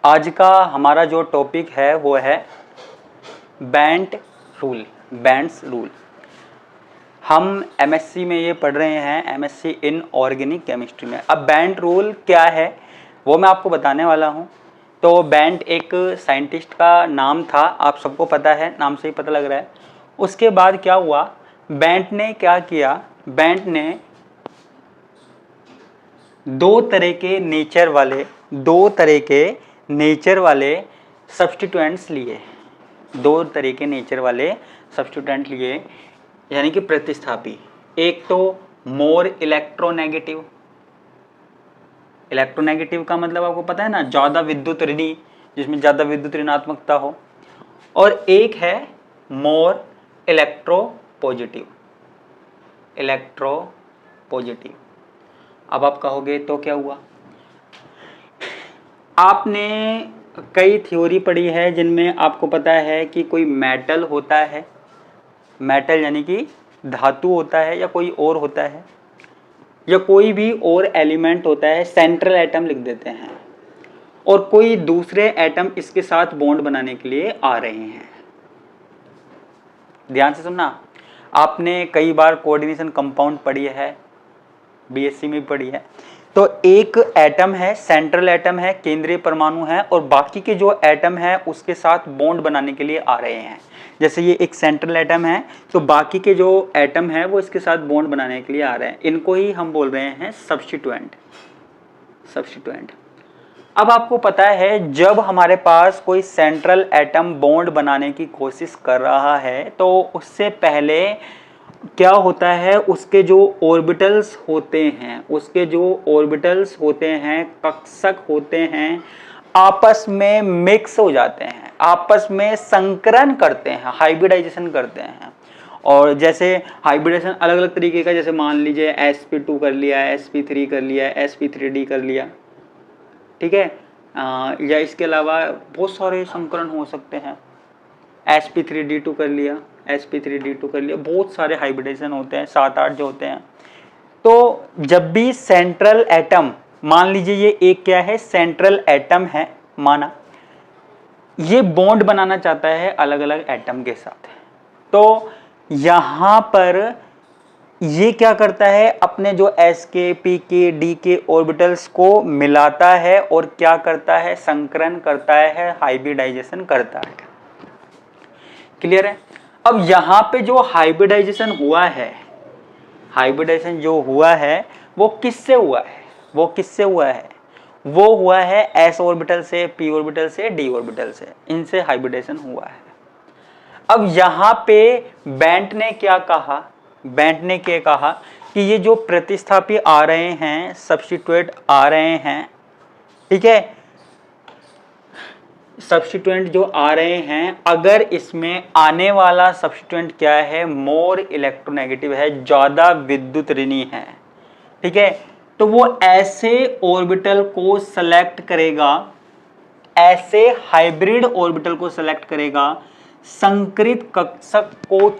आज का हमारा जो टॉपिक है वो है बेंट रूल, बेंट्स रूल। हम एमएससी में ये पढ़ रहे हैं, एमएससी इन ऑर्गेनिक केमिस्ट्री में। अब बेंट रूल क्या है वो मैं आपको बताने वाला हूँ। तो बेंट एक साइंटिस्ट का नाम था, आप सबको पता है, नाम से ही पता लग रहा है। उसके बाद क्या हुआ, बेंट ने क्या किया, बेंट ने दो तरह के नेचर वाले सब्स्टिट्यूएंट्स लिए, दो तरह के नेचर वाले सब्स्टिट्यूएंट लिए, यानी कि प्रतिस्थापी। एक तो मोर इलेक्ट्रोनेगेटिव, इलेक्ट्रोनेगेटिव का मतलब आपको पता है ना, ज़्यादा विद्युत ऋणी, जिसमें ज़्यादा विद्युत ऋणात्मकता हो। और एक है मोर इलेक्ट्रो पॉजिटिव, इलेक्ट्रो पॉजिटिव। अब आप कहोगे तो क्या हुआ, आपने कई थ्योरी पढ़ी है जिनमें आपको पता है कि कोई मेटल होता है, मेटल यानी कि धातु होता है या कोई और होता है, या कोई भी और एलिमेंट होता है, सेंट्रल एटम लिख देते हैं, और कोई दूसरे एटम इसके साथ बॉन्ड बनाने के लिए आ रहे हैं। ध्यान से सुनना, आपने कई बार कोऑर्डिनेशन कंपाउंड पढ़ी है, बीएससी में पढ़ी है। तो एक एटम है, सेंट्रल एटम है, केंद्रीय परमाणु है, और बाकी के जो एटम है उसके साथ बॉन्ड बनाने के लिए आ रहे हैं। जैसे ये एक सेंट्रल एटम है, तो बाकी के जो एटम है वो इसके साथ बॉन्ड बनाने के लिए आ रहे हैं। इनको ही हम बोल रहे हैं सब्स्टिट्यूएंट, सब्स्टिट्यूएंट। अब आपको पता है जब हमारे पास कोई सेंट्रल एटम बॉन्ड बनाने की कोशिश कर रहा है तो उससे पहले क्या होता है, उसके जो ऑर्बिटल्स होते हैं, कक्षक होते हैं, आपस में मिक्स हो जाते हैं, आपस में संकरण करते हैं, हाइब्रिडाइजेशन करते हैं। और जैसे हाइब्रिडेशन अलग अलग तरीके का, जैसे मान लीजिए sp2 कर लिया, sp3 कर लिया, sp3d कर लिया, ठीक है। या इसके अलावा बहुत सारे संकरण हो सकते हैं, sp3d2 कर लिया, sp3d2 कर लिया, बहुत सारे हाइब्रिडेशन होते हैं, 7-8 जो होते हैं। तो जब भी सेंट्रल एटम, मान लीजिए ये एक क्या है, सेंट्रल एटम है माना, ये बॉन्ड बनाना चाहता है अलग अलग एटम के साथ, तो यहां पर ये क्या करता है, अपने जो s के, p के, d के ऑर्बिटल्स को मिलाता है और क्या करता है, संकरण करता है, हाइब्रिडाइजेशन करता है। क्लियर है। अब यहां पे जो हाइब्रिडाइजेशन हुआ है, हाइब्रिडाइजेशन जो हुआ है वो किससे हुआ है, वो किससे हुआ है, वो हुआ है s ऑर्बिटल से, p ऑर्बिटल से, d ऑर्बिटल से, इनसे हाइब्रिडाइजेशन हुआ है। अब यहां पे बेंट ने क्या कहा, बेंट ने क्या कहा कि ये जो प्रतिस्थापी आ रहे हैं, सब्स्टिट्यूएंट आ रहे हैं, ठीक है, सब्स्टिट्यूएंट जो आ रहे हैं, अगर इसमें आने वाला सब्स्टिट्यूएंट क्या है, मोर इलेक्ट्रोनेगेटिव है, ज्यादा विद्युत ऋणी है, ठीक है, तो वो ऐसे ऑर्बिटल को सेलेक्ट करेगा, ऐसे हाइब्रिड ऑर्बिटल को सेलेक्ट करेगा, संकरित कक्षक को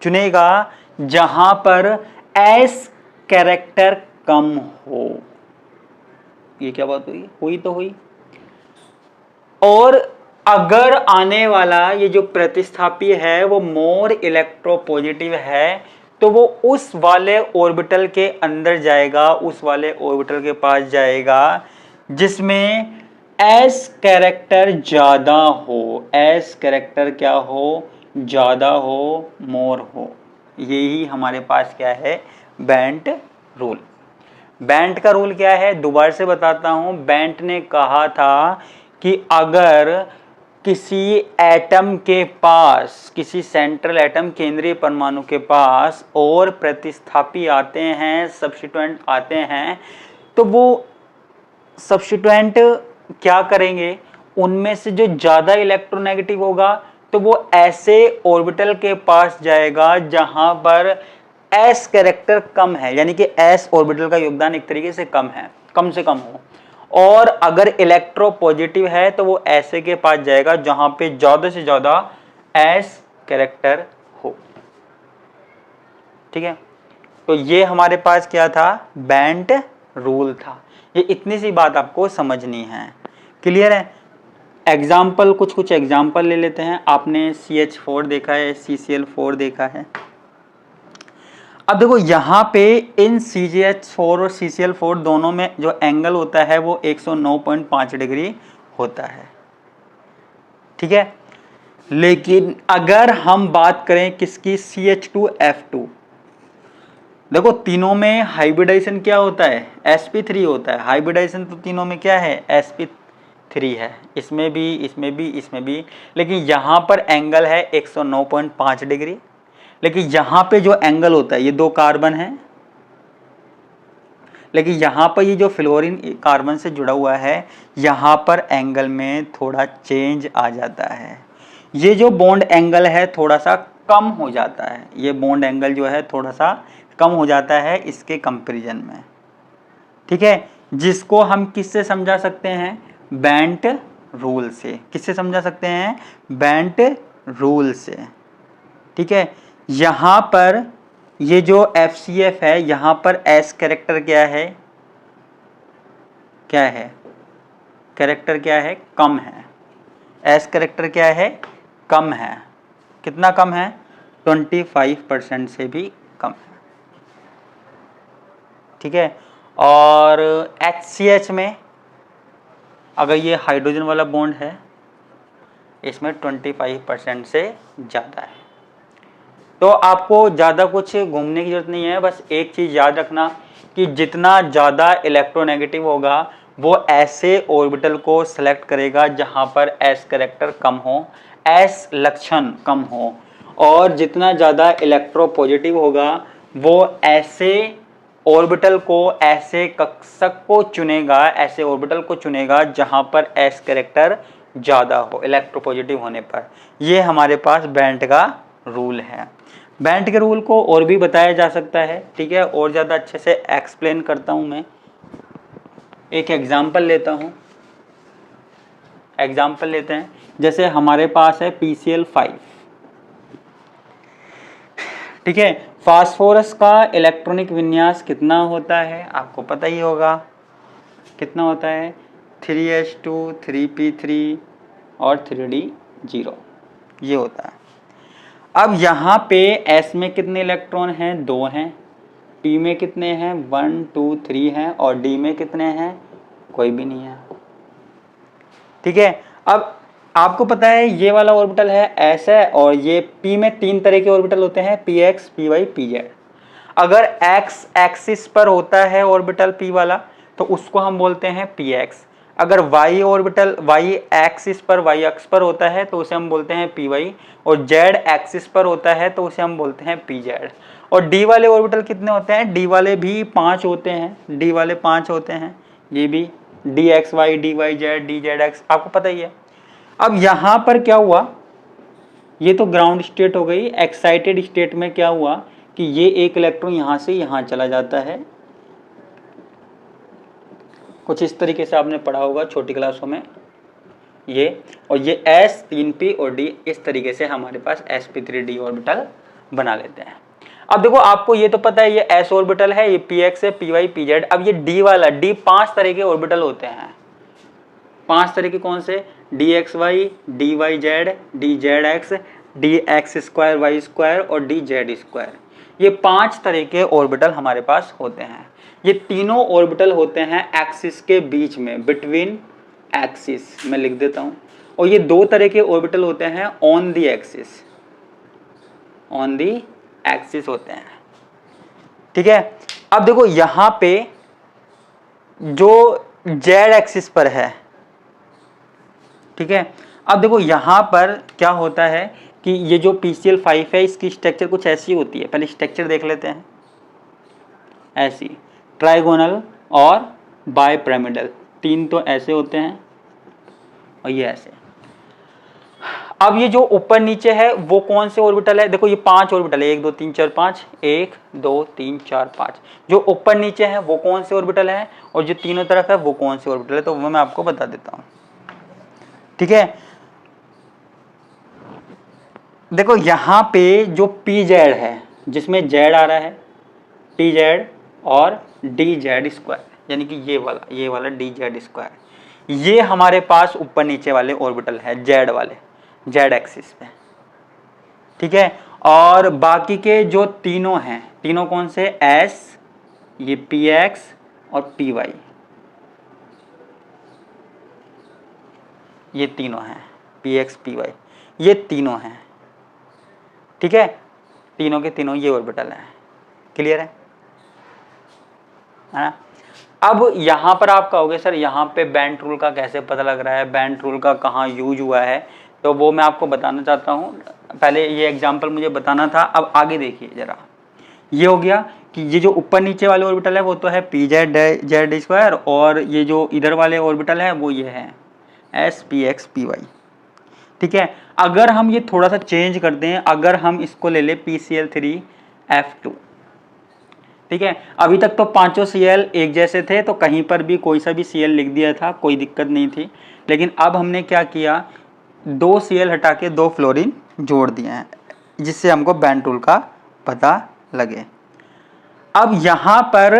चुनेगा जहां पर एस कैरेक्टर कम हो। ये क्या बात हुई, हुई तो हुई। और अगर आने वाला ये जो प्रतिस्थापी है वो मोर इलेक्ट्रोपॉजिटिव है, तो वो उस वाले ऑर्बिटल के अंदर जाएगा, उस वाले ऑर्बिटल के पास जाएगा जिसमें एस कैरेक्टर ज्यादा हो, एस कैरेक्टर क्या हो, ज्यादा हो, मोर हो। यही हमारे पास क्या है, बेंट रूल। बेंट का रूल क्या है, दोबारा से बताता हूं। बेंट ने कहा था कि अगर किसी एटम के पास, किसी सेंट्रल एटम, केंद्रीय परमाणु के पास और प्रतिस्थापी आते हैं, सब्स्टिट्यूएंट आते हैं, तो वो सब्स्टिट्यूएंट क्या करेंगे, उनमें से जो ज्यादा इलेक्ट्रोनेगेटिव होगा तो वो ऐसे ऑर्बिटल के पास जाएगा जहां पर एस कैरेक्टर कम है, यानी कि एस ऑर्बिटल का योगदान एक तरीके से कम है, कम से कम हो। और अगर इलेक्ट्रो पॉजिटिव है तो वो ऐसे के पास जाएगा जहां पे ज्यादा से ज्यादा एस कैरेक्टर हो, ठीक है। तो ये हमारे पास क्या था, बेंट रूल था। ये इतनी सी बात आपको समझनी है। क्लियर है? एग्जाम्पल कुछ एग्जाम्पल ले लेते हैं। आपने CH4 देखा है, CCl4 देखा है। अब देखो यहाँ पे इन CgH4 और CCl4 दोनों में जो एंगल होता है वो 109.5 डिग्री होता है। ठीक है, लेकिन अगर हम बात करें किसकी, CH2F2, देखो तीनों में हाइब्रिडाइजेशन क्या होता है, sp3 होता है। हाइब्रिडाइजेशन तो तीनों में क्या है, sp3 है, इसमें भी, इसमें भी, इसमें भी। लेकिन यहाँ पर एंगल है 109.5 डिग्री। लेकिन यहाँ पे जो एंगल होता है, ये 2 कार्बन है, लेकिन यहाँ पर ये जो फ्लोरीन कार्बन से जुड़ा हुआ है, यहाँ पर एंगल में थोड़ा चेंज आ जाता है। ये जो बॉन्ड एंगल है थोड़ा सा कम हो जाता है, ये बॉन्ड एंगल जो है थोड़ा सा कम हो जाता है इसके कंपैरिजन में। ठीक है, जिसको हम किससे समझा सकते हैं, बेंट रूल से। किससे समझा सकते हैं, बेंट रूल से। ठीक है, यहाँ पर ये जो FCF है, यहाँ पर S कैरेक्टर क्या है, क्या है, कैरेक्टर क्या है, कम है। S कैरेक्टर क्या है, कम है। कितना कम है, 25% से भी कम है। ठीक है, और HCH में अगर ये हाइड्रोजन वाला बॉन्ड है, इसमें 25% से ज़्यादा है। तो आपको ज़्यादा कुछ घूमने की जरूरत नहीं है, बस एक चीज़ याद रखना कि जितना ज़्यादा इलेक्ट्रोनेगेटिव होगा वो ऐसे ऑर्बिटल को सेलेक्ट करेगा जहाँ पर S कैरेक्टर कम हो, S लक्षण कम हो, और जितना ज़्यादा इलेक्ट्रोपॉजिटिव होगा वो ऐसे ऑर्बिटल को, ऐसे कक्षक को चुनेगा, ऐसे ऑर्बिटल को चुनेगा जहाँ पर S कैरेक्टर ज़्यादा हो इलेक्ट्रोपॉजिटिव होने पर। ये हमारे पास बेंट का रूल है। बेंट के रूल को और भी बताया जा सकता है। ठीक है, और ज़्यादा अच्छे से एक्सप्लेन करता हूँ मैं। एक एग्जाम्पल लेता हूँ, एग्जाम्पल लेते हैं। जैसे हमारे पास है PCl5। ठीक है, फास्फोरस का इलेक्ट्रॉनिक विन्यास कितना होता है, आपको पता ही होगा। कितना होता है, 3H2 3P3 और 3D0, ये होता है। अब यहाँ पे S में कितने इलेक्ट्रॉन हैं, 2 हैं। P में कितने हैं, 1 2 3 हैं। और D में कितने हैं, कोई भी नहीं है। ठीक है, अब आपको पता है ये वाला ऑर्बिटल है S है, और ये P में 3 तरह के ऑर्बिटल होते हैं, PX PY PZ। अगर X एक्सिस पर होता है ऑर्बिटल P वाला तो उसको हम बोलते हैं PX। अगर Y ऑर्बिटल Y एक्सिस पर, Y अक्ष पर होता है तो उसे हम बोलते हैं PY। और Z एक्सिस पर होता है तो उसे हम बोलते हैं PZ। और D वाले ऑर्बिटल कितने होते हैं, D वाले भी 5 होते हैं, D वाले 5 होते हैं। ये भी DXY DYZ DZX, आपको पता ही है। अब यहाँ पर क्या हुआ, ये तो ग्राउंड स्टेट हो गई। एक्साइटेड स्टेट में क्या हुआ कि ये एक इलेक्ट्रॉन यहाँ से यहाँ चला जाता है, कुछ इस तरीके से आपने पढ़ा होगा छोटी क्लासों में ये। और ये S 3P और D, इस तरीके से हमारे पास sp3d ऑर्बिटल बना लेते हैं। अब देखो आपको ये तो पता है ये S ऑर्बिटल है, ये PX है, PY PZ। अब ये D वाला, D 5 तरह के ऑर्बिटल होते हैं। 5 तरह के कौन से, DXY DYZ DZX DX2Y2 और DZ2। ये 5 तरह के ऑर्बिटल हमारे पास होते हैं। ये तीनों ऑर्बिटल होते हैं एक्सिस के बीच में, बिटवीन एक्सिस, मैं लिख देता हूं। और ये 2 तरह के ऑर्बिटल होते हैं on the axis, on the axis होते हैं। ठीक है, अब देखो यहां पे जो Z एक्सिस पर है, ठीक है, अब देखो यहां पर क्या होता है कि ये जो PCl5 है इसकी स्ट्रक्चर कुछ ऐसी होती है। पहले स्ट्रक्चर देख लेते हैं। ऐसी ट्राइगोनल और बाइपिरामिडल, 3 तो ऐसे होते हैं और ये ऐसे। अब ये जो ऊपर नीचे है वो कौन से ऑर्बिटल है, देखो ये 5 ऑर्बिटल है, 1 2 3 4 5, 1 2 3 4 5। जो ऊपर नीचे है वो कौन से ऑर्बिटल है, और जो तीनों तरफ है वो कौन से ऑर्बिटल है, तो वो मैं आपको बता देता हूं। ठीक है, देखो यहां पे जो PZ है, जिसमें Z आ रहा है, TZ और DZ2, यानी कि ये वाला dz², ये हमारे पास ऊपर नीचे वाले ऑर्बिटल है z वाले, z एक्सिस पे, ठीक है। और बाकी के जो तीनों हैं, तीनों कौन से, s, ये px और py, ये तीनों हैं, px py, ये तीनों हैं, ठीक है। तीनों के तीनों ये ऑर्बिटल हैं, क्लियर है ना। अब यहाँ पर आप कहोगे सर यहाँ पे बेंट रूल का कैसे पता लग रहा है, बेंट रूल का कहाँ यूज हुआ है, तो वो मैं आपको बताना चाहता हूँ। पहले ये एग्जांपल मुझे बताना था, अब आगे देखिए जरा। ये हो गया कि ये जो ऊपर नीचे वाले ऑर्बिटल है वो तो है pz² और ये जो इधर वाले ऑर्बिटल है वो ये है s px py, ठीक है। अगर हम ये थोड़ा सा चेंज करते हैं, अगर हम इसको ले ले PCl3F2, ठीक है। अभी तक तो पांचों Cl एक जैसे थे, तो कहीं पर भी कोई सा भी Cl लिख दिया था, कोई दिक्कत नहीं थी। लेकिन अब हमने क्या किया, 2 Cl हटा के 2 फ्लोरीन जोड़ दिए हैं, जिससे हमको बेंट रूल का पता लगे। अब यहाँ पर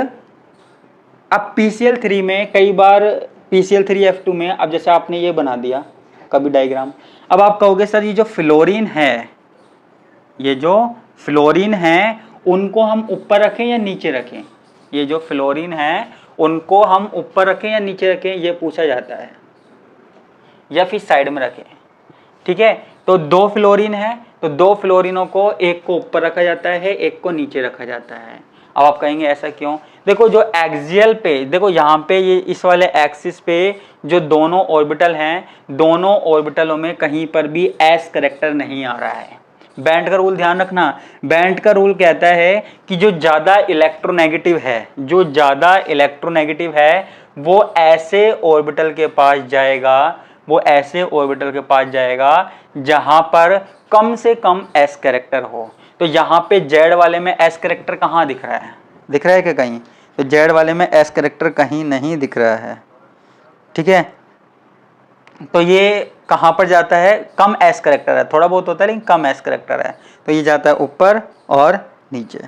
अब PCl3 में कई बार PCl3F2 में, अब जैसे आपने ये बना दिया कभी डायग्राम, अब आप कहोगे सर ये जो फ्लोरीन है, ये जो फ्लोरीन है उनको हम ऊपर रखें या नीचे रखें, ये जो फ्लोरीन है उनको हम ऊपर रखें या नीचे रखें, ये पूछा जाता है, या फिर साइड में रखें, ठीक है। तो 2 फ्लोरीन है, तो 2 फ्लोरीनों को, एक को ऊपर रखा जाता है, एक को नीचे रखा जाता है। अब आप कहेंगे ऐसा क्यों, देखो जो एक्सियल पे, देखो यहाँ पे ये इस वाले एक्सिस पे जो दोनों ऑर्बिटल हैं, दोनों ऑर्बिटलों में कहीं पर भी एस करेक्टर नहीं आ रहा है। बेंट का रूल ध्यान रखना, बेंट का रूल कहता है कि जो ज्यादा इलेक्ट्रोनेगेटिव है, जो ज्यादा इलेक्ट्रोनेगेटिव है वो ऐसे ऑर्बिटल के पास जाएगा, वो ऐसे ऑर्बिटल के पास जाएगा जहां पर कम से कम एस कैरेक्टर हो। तो यहाँ पे जेड वाले में एस कैरेक्टर कहाँ दिख रहा है, दिख रहा है कि कहीं, तो जेड वाले में एस कैरेक्टर कहीं नहीं दिख रहा है, ठीक है। तो ये कहाँ पर जाता है, कम एस कैरेक्टर है, थोड़ा बहुत होता है लेकिन कम एस कैरेक्टर है, तो ये जाता है ऊपर और नीचे,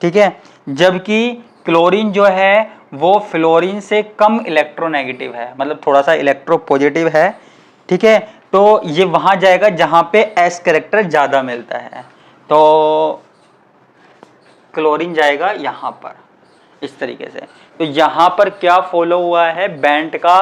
ठीक है। जबकि क्लोरीन जो है वो फ्लोरीन से कम इलेक्ट्रोनेगेटिव है, मतलब थोड़ा सा इलेक्ट्रोपॉजिटिव है, ठीक है। तो ये वहां जाएगा जहां पे एस कैरेक्टर ज्यादा मिलता है, तो क्लोरीन जाएगा यहां पर इस तरीके से। तो यहां पर क्या फॉलो हुआ है, बेंट का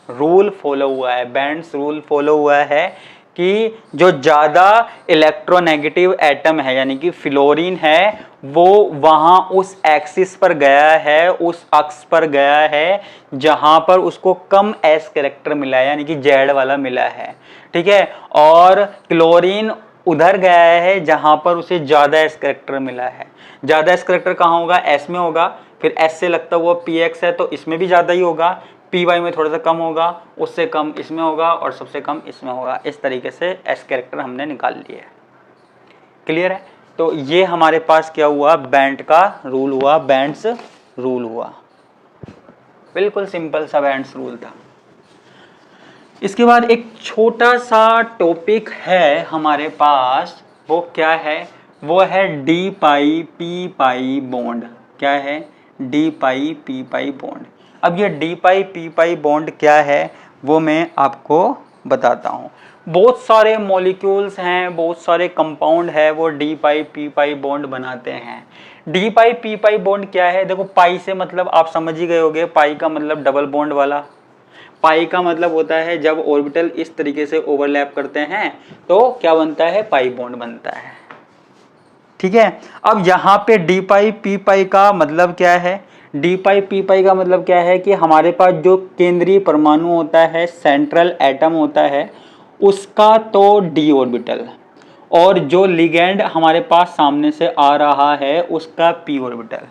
रूल फॉलो हुआ है, बेंट्स रूल फॉलो हुआ है कि जो ज़्यादा इलेक्ट्रोनेगेटिव एटम है यानी कि फ्लोरीन है, वो वहाँ उस एक्सिस पर गया है, उस अक्ष पर गया है जहाँ पर उसको कम एस कैरेक्टर मिला है, यानी कि जेड वाला मिला है, ठीक है। और क्लोरीन उधर गया है जहाँ पर उसे ज़्यादा एस कैरेक्टर मिला है। ज़्यादा एस कैरेक्टर कहाँ होगा, एस में होगा, फिर एस से लगता हुआ पी एक्स है तो इसमें भी ज़्यादा ही होगा, पी वाई में थोड़ा सा कम होगा, उससे कम इसमें होगा और सबसे कम इसमें होगा। इस तरीके से एस कैरेक्टर हमने निकाल लिया है, क्लियर है। तो ये हमारे पास क्या हुआ, बेंट का रूल हुआ, बेंट्स रूल हुआ, बिल्कुल सिंपल सा बेंट्स रूल था। इसके बाद एक छोटा सा टॉपिक है हमारे पास, वो क्या है, वो है डी पाई पी पाई बॉन्ड। क्या है, डी पाई पी पाई बॉन्ड। अब ये डी पाई पी पाई बॉन्ड क्या है वो मैं आपको बताता हूँ। बहुत सारे मॉलिक्यूल्स हैं, बहुत सारे कंपाउंड है, वो डी पाई पी पाई बॉन्ड बनाते हैं। डी पाई पी पाई बॉन्ड क्या है, देखो पाई से मतलब आप समझ ही गए होंगे, पाई का मतलब डबल बॉन्ड वाला। पाई का मतलब होता है जब ऑर्बिटल इस तरीके से ओवरलैप करते हैं तो क्या बनता है, पाई बॉन्ड बनता है, ठीक है। अब यहाँ पे डी पाई पी पाई का मतलब क्या है, डी पाई पी पाई का मतलब क्या है कि हमारे पास जो केंद्रीय परमाणु होता है, सेंट्रल एटम होता है, उसका तो डी ऑर्बिटल, और जो लिगेंड हमारे पास सामने से आ रहा है उसका पी ऑर्बिटल,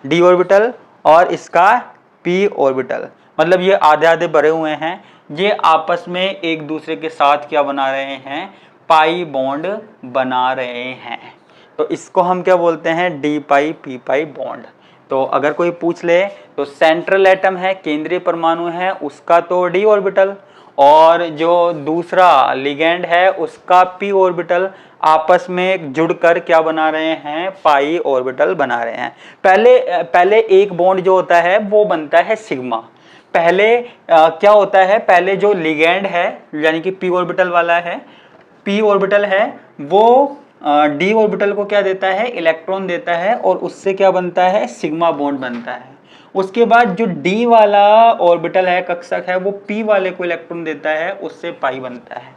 डी ऑर्बिटल और इसका पी ऑर्बिटल, मतलब ये आधे आधे भरे हुए हैं, ये आपस में एक दूसरे के साथ क्या बना रहे हैं, पाई बॉन्ड बना रहे हैं। तो इसको हम क्या बोलते हैं, डी पाई पी पाई बॉन्ड। तो अगर कोई पूछ ले तो सेंट्रल एटम है, केंद्रीय परमाणु है, उसका तो डी ऑर्बिटल, और जो दूसरा लिगेंड है उसका p ऑर्बिटल आपस में जुड़कर क्या बना रहे हैं, पाई ऑर्बिटल बना रहे हैं। पहले एक बॉन्ड जो होता है वो बनता है सिग्मा। पहले क्या होता है, पहले जो लिगेंड है यानी कि p ऑर्बिटल वाला है, p ऑर्बिटल है वो d ऑर्बिटल को क्या देता है, इलेक्ट्रॉन देता है और उससे क्या बनता है, सिग्मा बॉन्ड बनता है। उसके बाद जो d वाला ऑर्बिटल है, कक्षक है, वो p वाले को इलेक्ट्रॉन देता है, उससे पाई बनता है।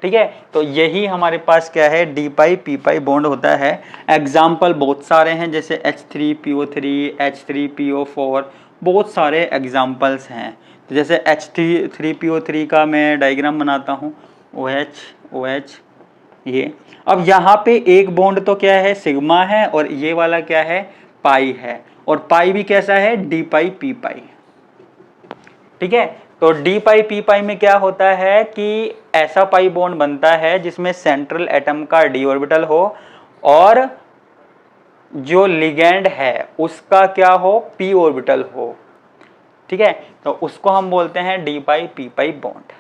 ठीक है, तो यही हमारे पास क्या है, डी पाई पी पाई बॉन्ड होता है। एग्जाम्पल बहुत सारे हैं, जैसे H3PO3, H3PO4, बहुत सारे एग्जाम्पल्स हैं। तो जैसे H3PO3 का मैं डायग्राम बनाता हूँ, OH ये। अब यहाँ पे एक बॉन्ड तो क्या है, सिग्मा है, और ये वाला क्या है, पाई है, और पाई भी कैसा है, डी पाई पी पाई। ठीक है, तो डी पाई पी पाई में क्या होता है कि ऐसा पाई बॉन्ड बनता है जिसमें सेंट्रल एटम का डी ऑर्बिटल हो और जो लिगेंड है उसका क्या हो, पी ऑर्बिटल हो। ठीक है, तो उसको हम बोलते हैं डी पाई पी पाई बॉन्ड।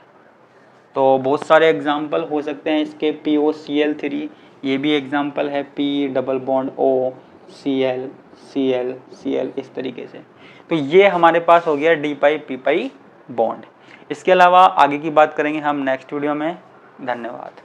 तो बहुत सारे एग्जाम्पल हो सकते हैं इसके, POCl3 ये भी एग्जाम्पल है, P double bond O, Cl Cl Cl, इस तरीके से। तो ये हमारे पास हो गया डी पाई पी पाई बॉन्ड। इसके अलावा आगे की बात करेंगे हम नेक्स्ट वीडियो में। धन्यवाद।